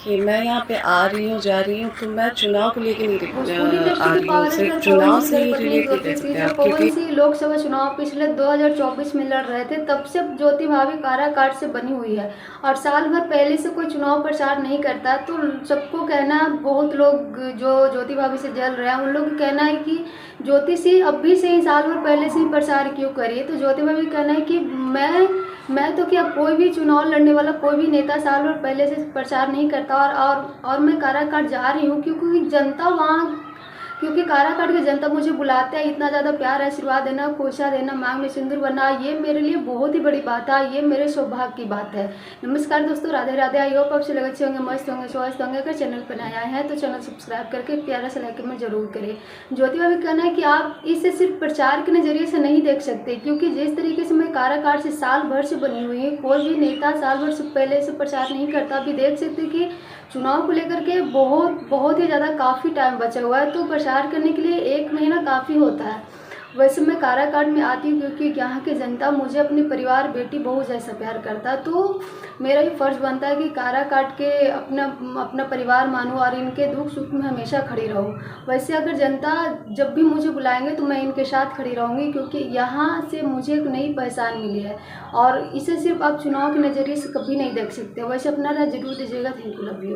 देखिए, मैं यहाँ पे आ रही हूँ, जा रही हूँ, तो मैं चुनाव को लेके नहीं भोजपुरी आ इंडस्ट्री की रही हूँ, पावर सिर्फ़ स्टार चुनाव पवन से सिंह ही पत्नी रिलेट नहीं कर ज्योति सकते जब आप पवन क्योंकि सिंह लोकसभा चुनाव पिछले 2024 में लड़ रहे थे, तब से ज्योति भाभी काराकाट से बनी हुई है और साल भर पहले से कोई चुनाव प्रचार नहीं करता। तो सबको कहना, बहुत लोग जो ज्योति भाभी से जल रहे हैं उन लोग का कहना है कि ज्योति सी अब भी से ही साल भर पहले से ही प्रचार क्यों करिए। तो ज्योति भाभी का कहना है कि मैं तो क्या, कोई भी चुनाव लड़ने वाला कोई भी नेता साल भर पहले से प्रचार नहीं करता और मैं काराकाट जा रही हूँ क्योंकि जनता वहाँ, क्योंकि काराकाट की जनता मुझे बुलाते हैं, इतना ज़्यादा प्यार आशीर्वाद देना, खोशा देना, मांग में सिंदूर बनना, ये मेरे लिए बहुत ही बड़ी बात है, ये मेरे सौभाग्य की बात है। नमस्कार दोस्तों, राधे राधे। आई होप आप से अच्छे होंगे, मस्त होंगे, स्वस्थ होंगे। अगर चैनल पर नया है तो चैनल सब्सक्राइब करके प्यारा सा लाइक कमेंट जरूर करें। ज्योति भाभी कहना है कि आप इसे सिर्फ प्रचार के नज़रिए से नहीं देख सकते, क्योंकि जिस तरीके से मैं काराकाट से साल भर से बनी हुई है, कोई भी नेता साल भर से पहले से प्रचार नहीं करता। अभी देख सकते कि चुनाव को लेकर के बहुत ही ज़्यादा काफ़ी टाइम बचा हुआ है, तो प्रचार करने के लिए 1 महीना काफ़ी होता है। वैसे मैं काराकाट में आती हूँ क्योंकि यहाँ की जनता मुझे अपने परिवार, बेटी, बहू जैसा प्यार करता है, तो मेरा ही फ़र्ज़ बनता है कि काराकाट के अपना परिवार मानूँ और इनके दुख सुख में हमेशा खड़ी रहूँ। वैसे अगर जनता जब भी मुझे बुलाएंगे तो मैं इनके साथ खड़ी रहूँगी, क्योंकि यहाँ से मुझे एक नई पहचान मिली है और इसे सिर्फ आप चुनाव के नज़रिए से कभी नहीं देख सकते। वैसे अपना राय जरूर दीजिएगा। Thank you, love you.